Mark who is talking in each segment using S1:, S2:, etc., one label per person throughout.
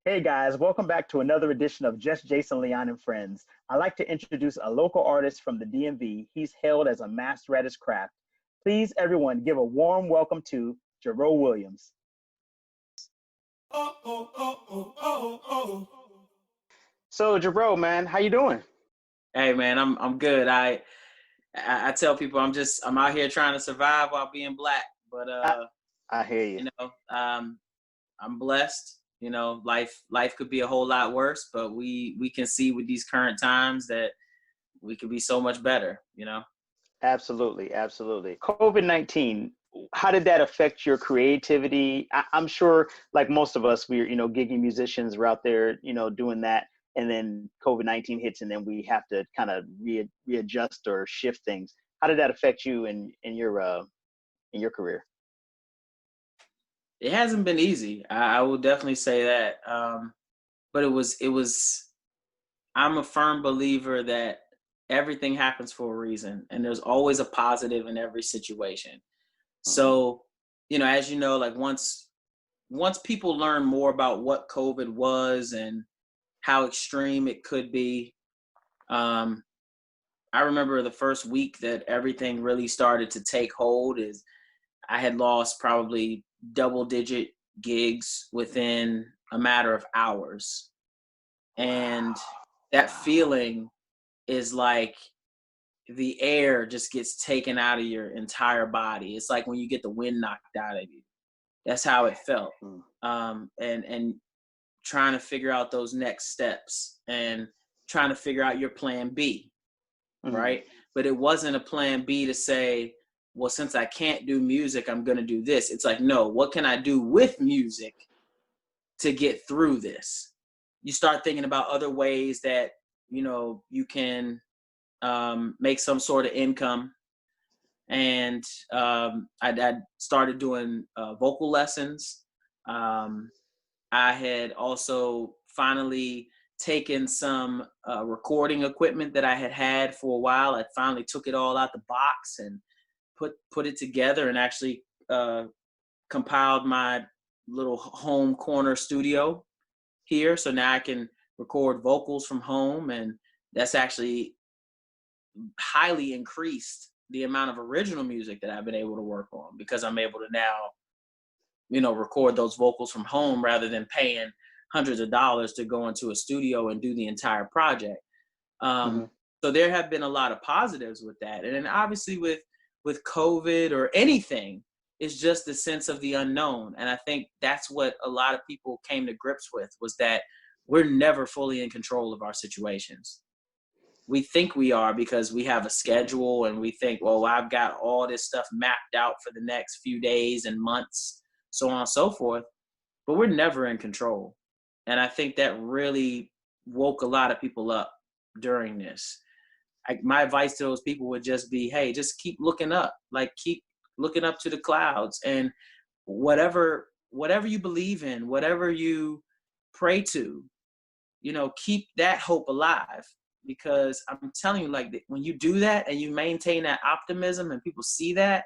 S1: Hey guys, welcome back to another edition of Just Jason Leon and Friends. I'd like to introduce a local artist from the DMV. He's hailed as a master at his craft. Please, everyone, give a warm welcome to Jarreau Williams. So, Jarreau, man, how you doing?
S2: Hey man, I'm good. I tell people I'm out here trying to survive while being black, but
S1: I, I hear you.
S2: I'm blessed. Life could be a whole lot worse, but we can see with these current times that we could be so much better.
S1: Absolutely, absolutely. COVID-19, how did that affect your creativity? I'm sure, like most of us, we're, giggy musicians are out there, doing that. And then COVID-19 hits and then we have to kind of readjust or shift things. How did that affect you in your career?
S2: It hasn't been easy. I will definitely say that. But it was. I'm a firm believer that everything happens for a reason, and there's always a positive in every situation.
S1: Hmm.
S2: So, as you know, like once people learn more about what COVID was and how extreme it could be, um, I remember the first week that everything really started to take hold is I had lost probably double digit gigs within a matter of hours. And
S1: Wow.
S2: that
S1: Wow.
S2: feeling is like the air just gets taken out of your entire body. It's like when you get the wind knocked out of you. That's how it felt.
S1: Mm.
S2: And trying to figure out those next steps and trying to figure out your plan B,
S1: Mm.
S2: right? But it wasn't a plan B to say, well, since I can't do music, I'm going to do this. It's like, no, what can I do with music to get through this? You start thinking about other ways that, you can make some sort of income. And I started doing vocal lessons. Um, I had also finally taken some recording equipment that I had for a while. I finally took it all out the box and put it together and actually compiled my little home corner studio here. So now I can record vocals from home, and that's actually highly increased the amount of original music that I've been able to work on because I'm able to now record those vocals from home rather than paying hundreds of dollars to go into a studio and do the entire project.
S1: Hmm.
S2: So there have been a lot of positives with that. And then obviously with COVID or anything, it's just the sense of the unknown. And I think that's what a lot of people came to grips with, was that we're never fully in control of our situations. We think we are because we have a schedule and we think, well, I've got all this stuff mapped out for the next few days and months, so on and so forth, but we're never in control. And I think that really woke a lot of people up during this. My advice to those people would just be, hey, just keep looking up, like keep looking up to the clouds, and whatever you believe in, whatever you pray to, keep that hope alive. Because I'm telling you, like, when you do that and you maintain that optimism and people see that,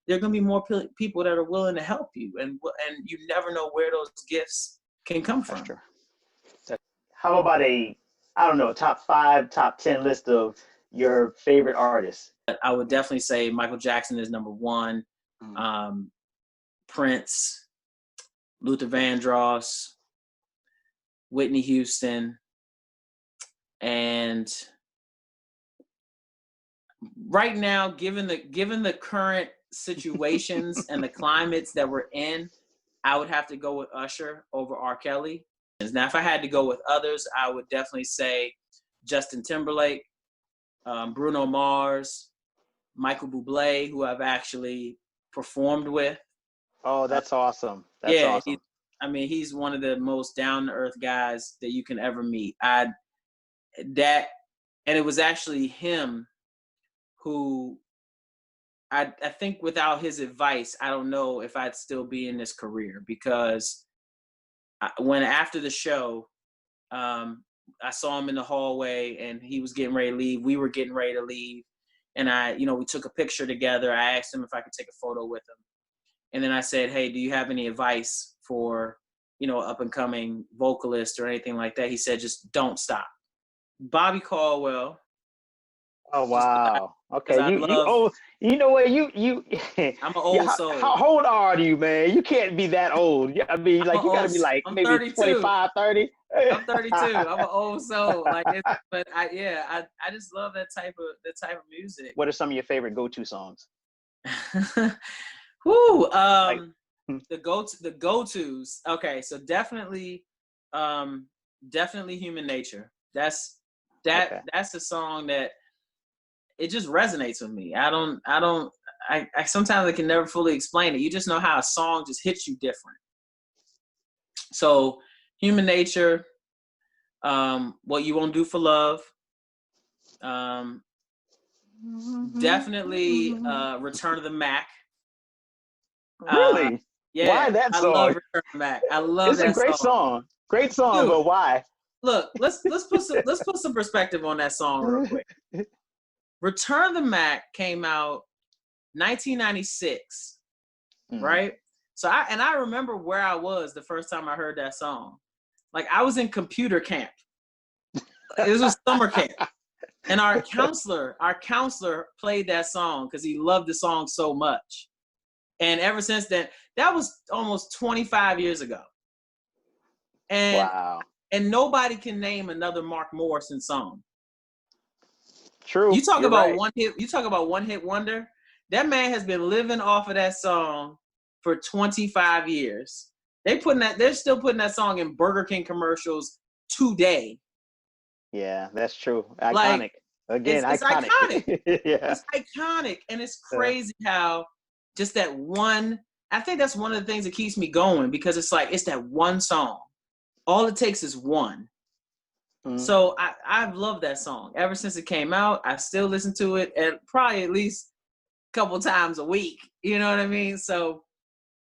S2: there are going to be more people that are willing to help you, and you never know where those gifts can come
S1: That's
S2: from.
S1: true. How about I don't know, top five, top 10 list of your favorite artists?
S2: But I would definitely say Michael Jackson is number one.
S1: Mm.
S2: Um, Prince, Luther
S1: Okay.
S2: Vandross, Whitney Houston, and right now, given the current situations and the climates that we're in, I would have to go with Usher over R. Kelly. Now, if I had to go with others, I would definitely say Justin Timberlake, Bruno Mars, Michael Bublé, who I've actually performed with.
S1: Oh,
S2: Uh,
S1: that's awesome. That's
S2: yeah,
S1: awesome.
S2: he's one of the most down to earth guys that you can ever meet. That, and it was actually him who I think without his advice, I don't know if I'd still be in this career, because when after the show, um, I saw him in the hallway and he was getting ready to leave. We were getting ready to leave. And we took a picture together. I asked him if I could take a photo with him. And then I said, hey, do you have any advice for, up and coming vocalist or anything like that? He said, just don't stop. Bobby Caldwell.
S1: Oh wow. Okay,
S2: I
S1: you
S2: love.
S1: oh, you know what, you
S2: I'm an
S1: yeah,
S2: old soul.
S1: how old are you, man? You can't be that old. I mean, like, you got to be like
S2: I'm
S1: maybe
S2: 32.
S1: 25, 30.
S2: I'm 32. I'm an old soul. But I just love that type of music.
S1: What are some of your favorite go-to songs?
S2: Whoo,
S1: Like,
S2: the go-tos. Okay, so definitely Human Nature. That's
S1: okay.
S2: a song that it just resonates with me. I sometimes I can never fully explain it. You just know how a song just hits you different. So Human Nature, What You Won't Do for Love, definitely Return of the Mac.
S1: Really? Why
S2: Yeah,
S1: that
S2: I love
S1: song?
S2: Return of the Mac. I love
S1: It's a
S2: that
S1: great
S2: song.
S1: song. Great song,
S2: Dude,
S1: but why?
S2: look, let's put some perspective on that song real quick. Return of the Mac came out 1996, right? So I remember where I was the first time I heard that song. Like, I was in computer camp. It was a summer camp. And our counselor played that song because he loved the song so much. And ever since then, that was almost 25 years ago. And
S1: Wow.
S2: and nobody can name another Mark Morrison song.
S1: True.
S2: You talk
S1: You're
S2: about
S1: right.
S2: one hit wonder. That man has been living off of that song for 25 years. They're still putting that song in Burger King commercials today.
S1: Yeah, that's true.
S2: Like,
S1: Iconic. Again,
S2: it's
S1: iconic.
S2: iconic.
S1: Yeah.
S2: It's iconic. And it's crazy how just that one, I think that's one of the things that keeps me going, because it's like, it's that one song. All it takes is one. So I've loved that song ever since it came out. I still listen to it, and probably at least a couple times a week. You know what I mean? So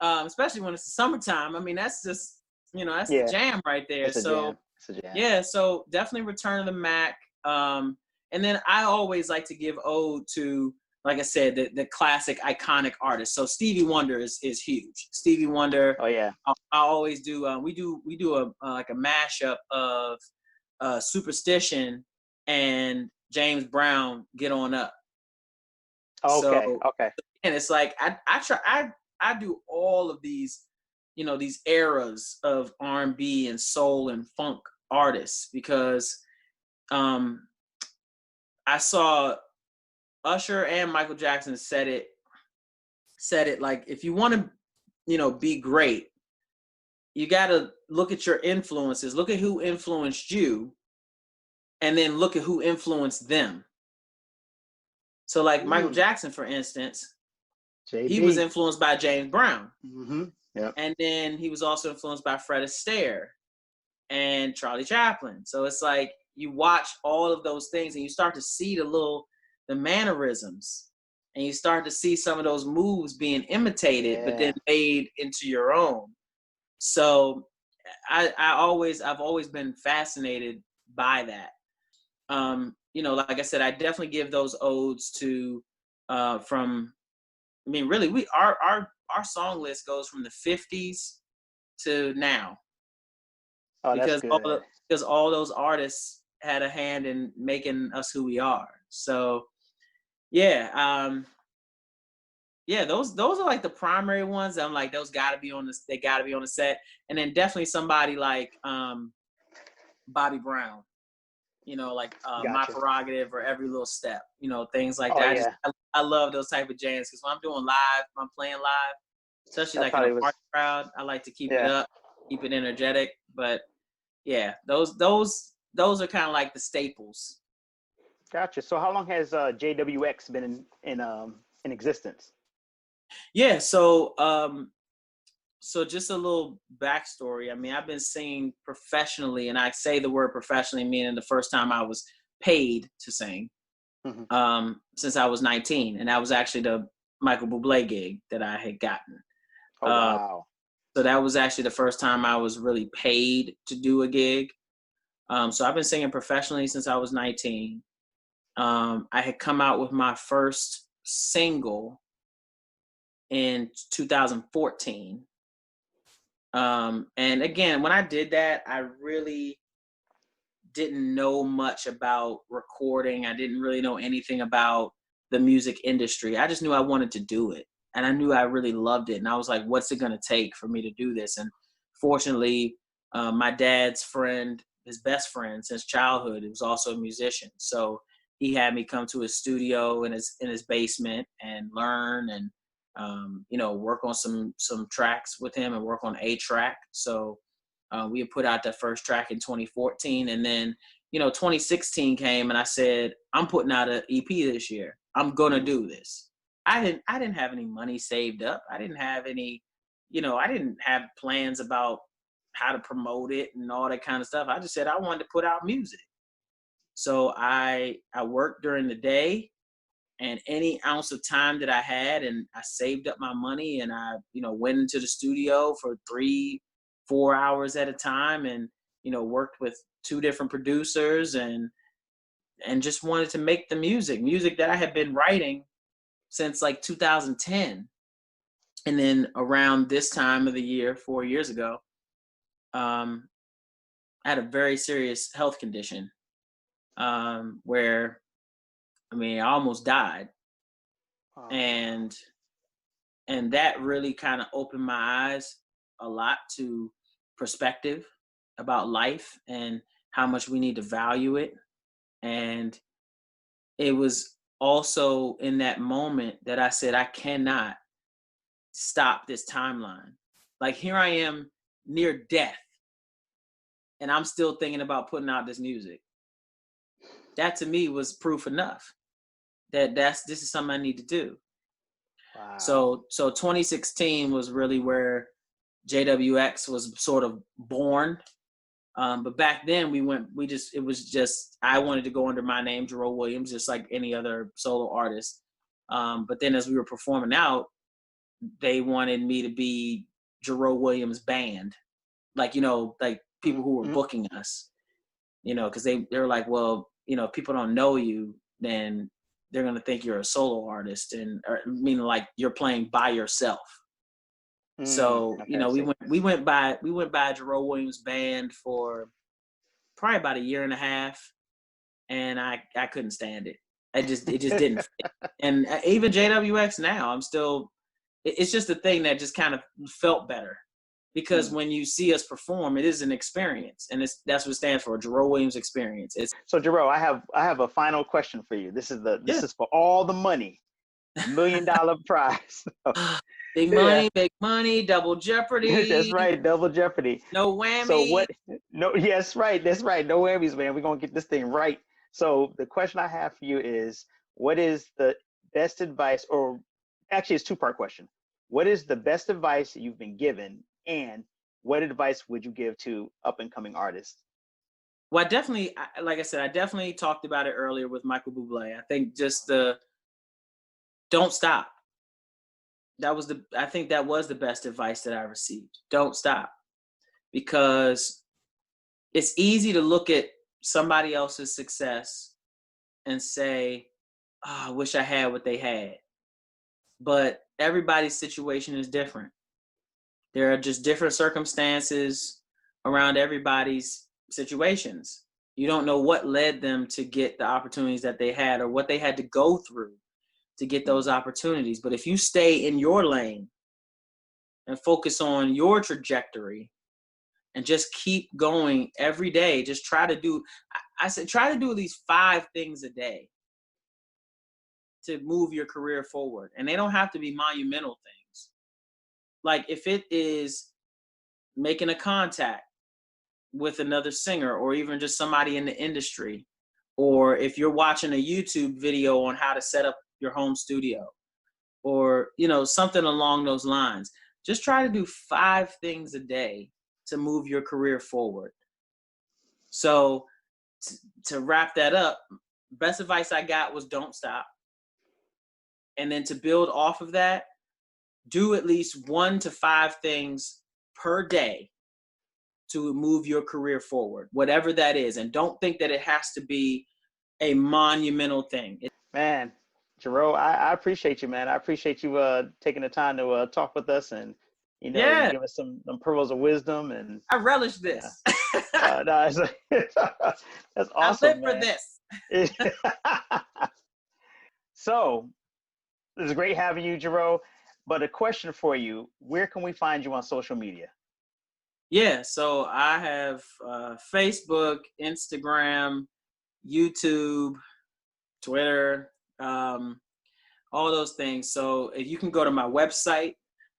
S2: especially when it's the summertime. I mean, that's just, that's the
S1: Yeah.
S2: jam right there.
S1: It's a
S2: So
S1: jam. It's a jam.
S2: yeah, so definitely Return of the Mac. And then I always like to give ode to, like I said, the classic iconic artists. So Stevie Wonder is huge. Stevie Wonder.
S1: Oh yeah.
S2: I always do. We do a like a mashup of Superstition and James Brown, Get On Up.
S1: Okay.
S2: So,
S1: Okay.
S2: and it's like I do all of these, these eras of R&B and soul and funk artists, because I saw Usher and Michael Jackson said it like, if you want to, be great, you got to look at your influences, look at who influenced you, and then look at who influenced them. So like Michael Jackson, for instance,
S1: JB.
S2: he was influenced by James Brown.
S1: Yep.
S2: And then he was also influenced by Fred Astaire and Charlie Chaplin. So it's like, you watch all of those things and you start to see the mannerisms, and you start to see some of those moves being imitated, but then made into your own. So I've always been fascinated by that. Like I said, I definitely give those odes to really our song list goes from the 50s to now.
S1: Oh,
S2: because
S1: that's good.
S2: because all those artists had a hand in making us who we are. So yeah, those are like the primary ones. I'm like, those gotta be on this. They gotta be on the set. And then definitely somebody like Bobby Brown. Like My Prerogative or Every Little Step. Things like that.
S1: Yeah.
S2: I love those type of jams, because when I'm doing live, when I'm playing live, especially like in a party crowd, I like to keep it up, keep it energetic. But yeah, those are kind of like the staples.
S1: Gotcha. So how long has JWX been in existence?
S2: Yeah, so just a little backstory. I mean, I've been singing professionally, and I say the word professionally meaning the first time I was paid to sing, since I was 19, and that was actually the Michael Bublé gig that I had gotten.
S1: Oh wow!
S2: So that was actually the first time I was really paid to do a gig. So I've been singing professionally since I was 19. I had come out with my first single in 2014. And again, when I did that, I really didn't know much about recording. I didn't really know anything about the music industry. I just knew I wanted to do it. And I knew I really loved it. And I was like, what's it going to take for me to do this? And fortunately, my dad's friend, his best friend since childhood, was also a musician. So he had me come to his studio in his basement and learn and, work on some tracks with him and work on a track. So we had put out that first track in 2014. And then, 2016 came and I said, I'm putting out an EP this year. I'm going to do this. I didn't have any money saved up. I didn't have any, I didn't have plans about how to promote it and all that kind of stuff. I just said I wanted to put out music. So I worked during the day and any ounce of time that I had, and I saved up my money and I, went into the studio for 3-4 hours at a time and, worked with 2 different producers and just wanted to make the music that I had been writing since like 2010. And then around this time of the year, 4 years ago, I had a very serious health condition where, I almost died.
S1: Oh.
S2: And that really kind of opened my eyes a lot to perspective about life and how much we need to value it. And it was also in that moment that I said, I cannot stop this timeline. Like here I am near death and I'm still thinking about putting out this music. That to me was proof enough that this is something I need to do.
S1: Wow.
S2: So 2016 was really where JWX was sort of born. But back then I wanted to go under my name, Jarreau Williams, just like any other solo artist. But then as we were performing out, they wanted me to be Jarreau Williams Band. Like people who were booking us, because they were like, well, if people don't know you, then they're going to think you're a solo artist or meaning like you're playing by yourself. So,
S1: okay,
S2: we went by Jarreau Williams Band for probably about 1.5 years, and I couldn't stand it. It just didn't fit. And even JWX now, it's just a thing that just kind of felt better because when you see us perform, it is an experience, and that's what it stands for, Jarreau Williams Experience.
S1: So Jarreau, I have a final question for you. This is for all the money, $1 million prize.
S2: Big money, double jeopardy.
S1: That's right, double jeopardy.
S2: No whammy.
S1: So what? No, yes, right. That's right. No whammies, man. We're gonna get this thing right. So the question I have for you is, what is the best advice, or actually, it's a 2-part question. What is the best advice that you've been given, and what advice would you give to up and coming artists?
S2: Well, like I said, I definitely talked about it earlier with Michael Bublé. I think just don't stop. I think that was the best advice that I received. Don't stop. Because it's easy to look at somebody else's success and say, oh, I wish I had what they had. But everybody's situation is different. There are just different circumstances around everybody's situations. You don't know what led them to get the opportunities that they had or what they had to go through to get those opportunities. But if you stay in your lane and focus on your trajectory and just keep going every day, just try to do at least 5 things a day to move your career forward. And they don't have to be monumental things. Like if it is making a contact with another singer or even just somebody in the industry, or if you're watching a YouTube video on how to set up your home studio, or something along those lines, just try to do 5 things a day to move your career forward. So to wrap that up, best advice I got was don't stop. And then to build off of that, do at least 1 to 5 things per day to move your career forward, whatever that is. And don't think that it has to be a monumental thing.
S1: Man, Jarreau, I appreciate you, man. I appreciate you taking the time to talk with us and
S2: Yeah,
S1: give us some pearls of wisdom and
S2: I relish
S1: yeah.
S2: this.
S1: No, that's
S2: I live
S1: awesome,
S2: for
S1: man.
S2: this.
S1: So it was great having you, Jarreau. But a question for you: where can we find you on social media?
S2: Yeah, so I have Facebook, Instagram, YouTube, Twitter, all those things. So if you can go to my website,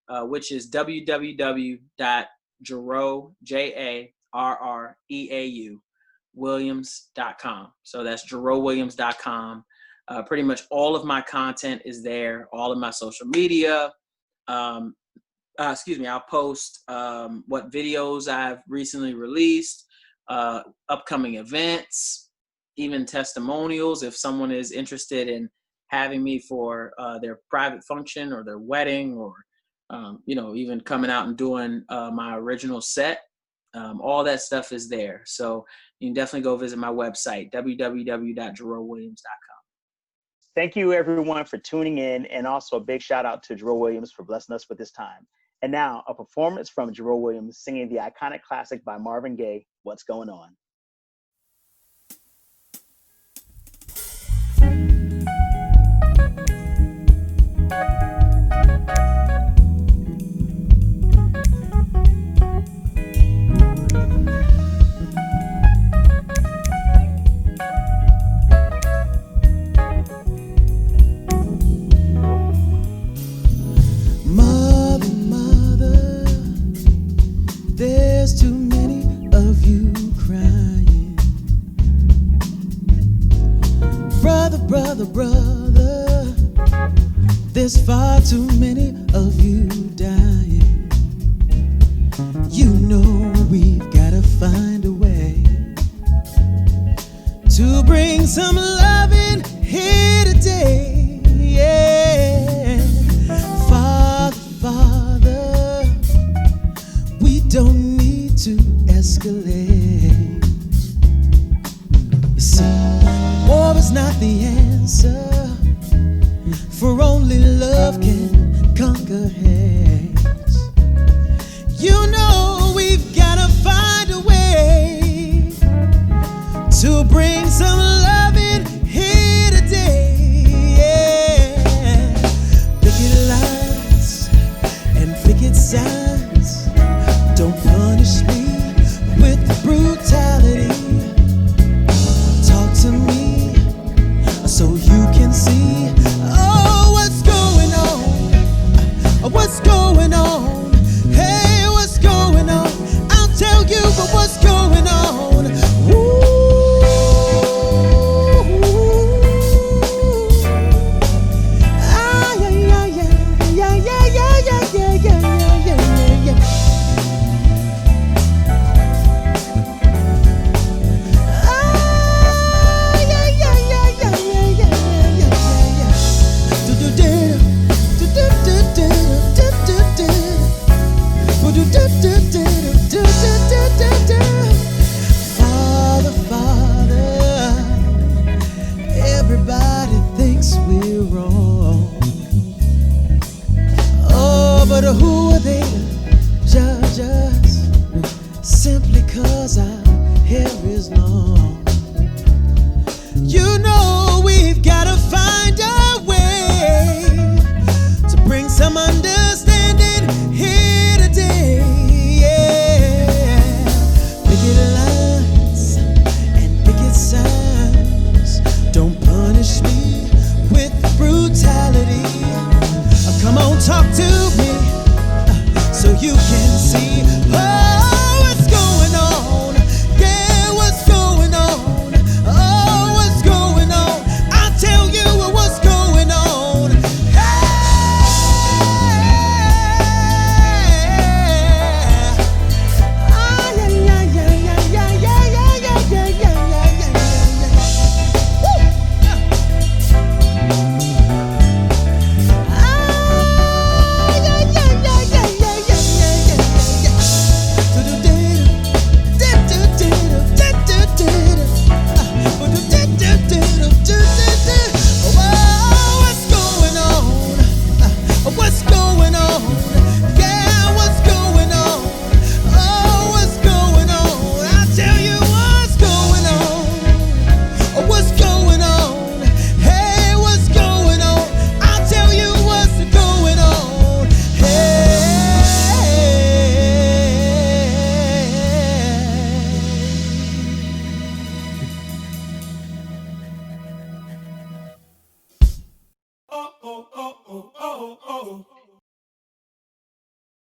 S2: which is www.jarreau, Jarreau, Williams.com. So that's JarreauWilliams.com. Pretty much all of my content is there, all of my social media. Um, I'll post what videos I've recently released, upcoming events, even testimonials if someone is interested in having me for their private function or their wedding or, even coming out and doing my original set. All that stuff is there. So you can definitely go visit my website, www.jarreauwilliams.com.
S1: Thank you, everyone, for tuning in, and also a big shout out to Jarreau Williams for blessing us with his time. And now, a performance from Jarreau Williams singing the iconic classic by Marvin Gaye, "What's Going On."
S3: Mother, mother, there's too many of you crying. Brother, brother, brother, there's far too many of you dying. You know we've gotta find a way to bring some loving here today. Yeah, Father, we don't need to escalate. You see, war is not the answer, for only love can conquer hate. You know we've gotta find a way to bring some loving here today. Yeah, picket lines and picket signs don't punish me with brutality. Talk to me so you can see, oh, what's going on, what's going on, hey, what's going on, I'll tell you, but what's going on. Ooh. Ah, yeah, yeah, yeah, yeah, yeah, yeah, yeah, yeah, yeah, yeah, yeah. Ah, yeah, yeah, yeah, yeah, yeah, yeah, yeah, yeah, yeah. Do do do do do do do do do do do do do do do. Father, Father, everybody thinks we're wrong. Oh, but who are they to judge us simply 'cause our hair is long? You know we've gotta find a way to bring some understanding here today. Yeah, picket lines and picket signs don't punish me with brutality. Come on, talk to me so you can see. Oh,